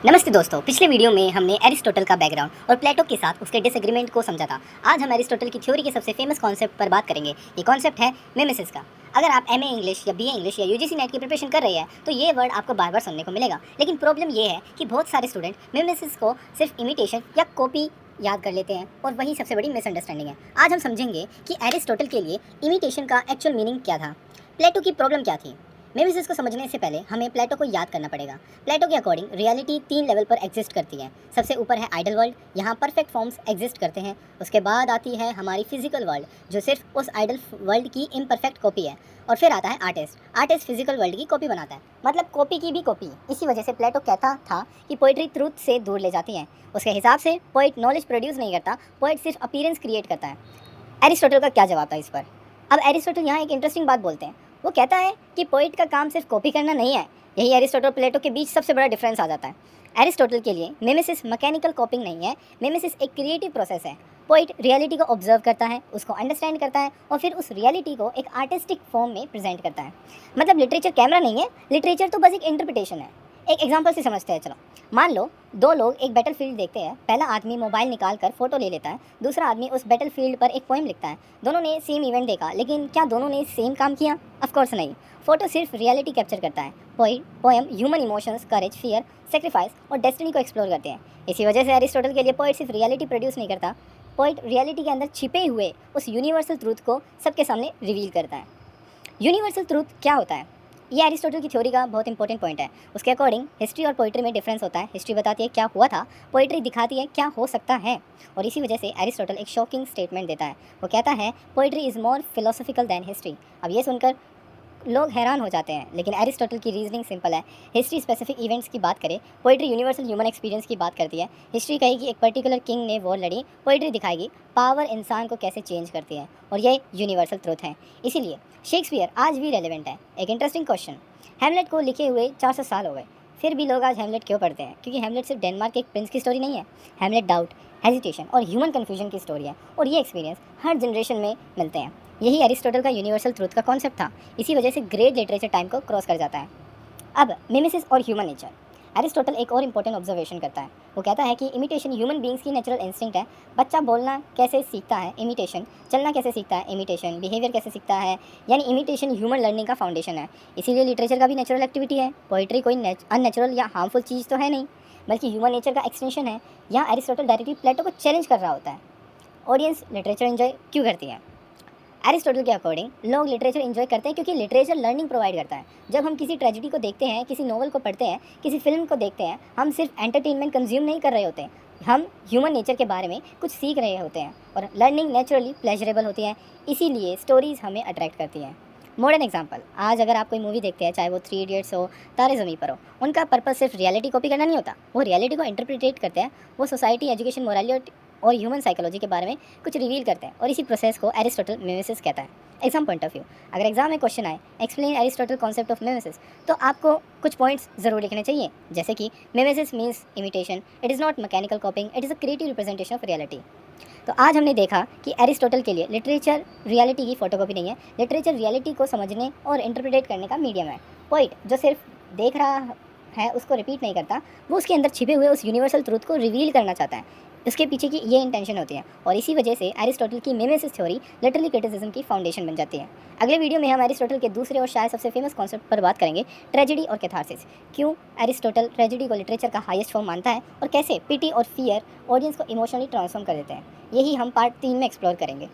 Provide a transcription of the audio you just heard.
नमस्ते दोस्तों, पिछले वीडियो में हमने एरिस्टोटल का बैकग्राउंड और प्लेटो के साथ उसके डिसएग्रीमेंट को समझा था। आज हम एरिस्टोटल की थ्योरी के सबसे फेमस कॉन्सेप्ट पर बात करेंगे। ये कॉन्सेप्ट है मिमेसिस का। अगर आप एमए इंग्लिश या बीए इंग्लिश या यूजीसी नेट की प्रिपरेशन कर रहे हैं तो ये वर्ड आपको बार बार सुनने को मिलेगा। लेकिन प्रॉब्लम ये है कि बहुत सारे स्टूडेंट मिमेसिस को सिर्फ इमिटेशन या कॉपी याद कर लेते हैं और वही सबसे बड़ी मिसअंडरस्टैंडिंग है। आज हम समझेंगे कि एरिस्टोटल के लिए इमिटेशन का एक्चुअल मीनिंग क्या था, प्लेटो की प्रॉब्लम क्या थी। मिमेसिस को समझने से पहले हमें प्लेटो को याद करना पड़ेगा। प्लेटो के अकॉर्डिंग रियलिटी 3 लेवल पर एग्जिस्ट करती है। सबसे ऊपर है आइडल वर्ल्ड, यहाँ परफेक्ट फॉर्म्स एग्जिस्ट करते हैं। उसके बाद आती है हमारी फिजिकल वर्ल्ड, जो सिर्फ उस आइडल वर्ल्ड की इम्परफेक्ट कॉपी है। और फिर आता है आर्टिस्ट। आर्टिस्ट फिजिकल वर्ल्ड की कॉपी बनाता है, मतलब कॉपी की भी कॉपी। इसी वजह से प्लेटो कहता था कि पोइट्री ट्रूथ से दूर ले जाती है। उसके हिसाब से पोइट नॉलेज प्रोड्यूस नहीं करता, पोइट सिर्फ अपीयरेंस क्रिएट करता है। एरिस्टोटल का क्या जवाब था इस पर? अब एरिस्टोटल यहाँ एक इंटरेस्टिंग बात बोलते हैं। वो कहता है कि पोइट का काम सिर्फ कॉपी करना नहीं है। यही एरिस्टोटल प्लेटो के बीच सबसे बड़ा डिफरेंस आ जाता है। एरिस्टोटल के लिए मिमेसिस मैकेनिकल कॉपिंग नहीं है, मिमेसिस एक क्रिएटिव प्रोसेस है। पोइट रियलिटी को ऑब्जर्व करता है, उसको अंडरस्टैंड करता है और फिर उस रियलिटी को एक आर्टिस्टिक फॉर्म में प्रेजेंट करता है। मतलब लिटरेचर कैमरा नहीं है, लिटरेचर तो बस एक इंटरप्रिटेशन है। एक एग्जाम्पल से समझते हैं। चलो, मान लो दो लोग एक बैटलफील्ड देखते हैं। पहला आदमी मोबाइल निकाल कर फोटो ले लेता है, दूसरा आदमी उस बैटलफील्ड पर एक पोएम लिखता है। दोनों ने सेम इवेंट देखा, लेकिन क्या दोनों ने सेम काम किया? ऑफ कोर्स नहीं। फोटो सिर्फ रियलिटी कैप्चर करता है, पोएम ह्यूमन इमोशंस, करेज, फियर, सेक्रीफाइस और डेस्टिनी को एक्सप्लोर करते हैं। इसी वजह से एरिस्टोटल के लिए पोइट सिर्फ रियलिटी प्रोड्यूस नहीं करता, पोइट रियलिटी के अंदर छिपे हुए उस यूनिवर्सल ट्रूथ को सबके सामने रिवील करता है। यूनिवर्सल ट्रूथ क्या होता है? ये एरिस्टोटल की थ्योरी का बहुत इंपॉर्टेंट पॉइंट है। उसके अकॉर्डिंग हिस्ट्री और पोइट्री में डिफरेंस होता है। हिस्ट्री बताती है क्या हुआ था, पोइट्री दिखाती है क्या हो सकता है। और इसी वजह से एरिस्टोटल एक शॉकिंग स्टेटमेंट देता है। वो कहता है poetry is more philosophical than history. अब ये सुनकर लोग हैरान हो जाते हैं, लेकिन एरिस्टोटल की रीजनिंग सिंपल है। हिस्ट्री स्पेसिफिक इवेंट्स की बात करे, पोइट्री यूनिवर्सल ह्यूमन एक्सपीरियंस की बात करती है। हिस्ट्री कहेगी एक पर्टिकुलर किंग ने वॉर लड़ी, पोइट्री दिखाएगी पावर इंसान को कैसे चेंज करती है, और ये यूनिवर्सल ट्रूथ है। इसीलिए शेक्सपियर आज भी रेलिवेंट है। एक इंटरेस्टिंग क्वेश्चन, हेमलेट को लिखे हुए 400 साल हो गए, फिर भी लोग आज हेमलेट क्यों पढ़ते हैं? क्योंकि हेमलेट सिर्फ डेनमार्क के एक प्रिंस की स्टोरी नहीं है। हेमलेट डाउट, हेजिटेशन और ह्यूमन कन्फ्यूजन की स्टोरी है, और ये एक्सपीरियंस हर जनरेशन में मिलते हैं। यही एरिस्टोटल का यूनिवर्सल ट्रूथ का कॉन्सेप्ट था। इसी वजह से ग्रेट लिटरेचर टाइम को क्रॉस कर जाता है। अब मिमेसिस और ह्यूमन नेचर, एरिस्टोटल एक और इंपॉर्टेंट ऑब्जर्वेशन करता है। वो कहता है कि इमिटेशन ह्यूमन बींग्स की नेचुरल इंस्टिंक्ट है। बच्चा बोलना कैसे सीखता है, इमिटेशन। चलना कैसे सीखता है, इमिटेशन। बिहेवियर कैसे सीखता है, यानी इमिटेशन ह्यूमन लर्निंग का फाउंडेशन है। इसीलिए लिटरेचर का भी नेचुरल एक्टिविटी है। पोइट्री कोई अननेचुरल या हार्मफुल चीज़ तो है नहीं, बल्कि ह्यूमन नेचर का एक्सटेंशन है। यहाँ एरिस्टोटल डायरेक्टली प्लेटो को चैलेंज कर रहा होता है। ऑडियंस लिटरेचर एंजॉय क्यों करती है? एरिस्टोटल के अकॉर्डिंग लोग लिटरेचर एंजॉय करते हैं क्योंकि लिटरेचर लर्निंग प्रोवाइड करता है। जब हम किसी ट्रेजेडी को देखते हैं, किसी नोवेल को पढ़ते हैं, किसी फिल्म को देखते हैं, हम सिर्फ एंटरटेनमेंट कंज्यूम नहीं कर रहे होते, हम ह्यूमन नेचर के बारे में कुछ सीख रहे होते हैं। और लर्निंग नेचुरली प्लेजरेबल होती है, इसीलिए स्टोरीज़ हमें अट्रैक्ट करती हैं। मॉडर्न एग्जाम्पल, आज अगर आप कोई मूवी देखते हैं, चाहे वो 3 इडियट्स हो, तारे ज़मीं पर हो, उनका पर्पस सिर्फ रियलिटी कॉपी करना नहीं होता। वो रियलिटी को इंटरप्रिटेट करते हैं, वो सोसाइटी, एजुकेशन, मोरालिटी और ह्यूमन साइकोलॉजी के बारे में कुछ रिवील करते हैं। और इसी प्रोसेस को एरिस्टोटल मिमेसिस कहता है। एग्जाम पॉइंट ऑफ व्यू, अगर एग्जाम में क्वेश्चन आए explain Aristotle concept of mimesis, तो आपको कुछ पॉइंट्स जरूर लिखने चाहिए, जैसे कि mimesis means imitation, it is not mechanical copying, it is a creative representation of reality. तो आज हमने देखा कि एरिस्टोटल के लिए लिटरेचर रियलिटी की फोटोकॉपी नहीं है, लिटरेचर रियलिटी को समझने और इंटरप्रिटेट करने का मीडियम है। पोइट जो सिर्फ देख रहा है, उसको रिपीट नहीं करता, वो उसके अंदर छिपे हुए उस यूनिवर्सल ट्रूथ को रिवील करना चाहता है। उसके पीछे की ये इंटेंशन होती है, और इसी वजह से एरिस्टोटल की मिमेसिस थ्योरी लिटरली क्रिटिसिज्म की फाउंडेशन बन जाती है। अगले वीडियो में हम एरिस्टोटल के दूसरे और शायद सबसे फेमस कॉन्सेप्ट पर बात करेंगे, ट्रेजेडी और कैथारसिस। क्यों एरिस्टोटल ट्रेजेडी को लिटरेचर का हाईएस्ट फॉर्म मानता है, और कैसे पिटी और फियर ऑडियंस को इमोशनली ट्रांसफॉर्म कर देते हैं। यही हम पार्ट 3 में एक्सप्लोर करेंगे।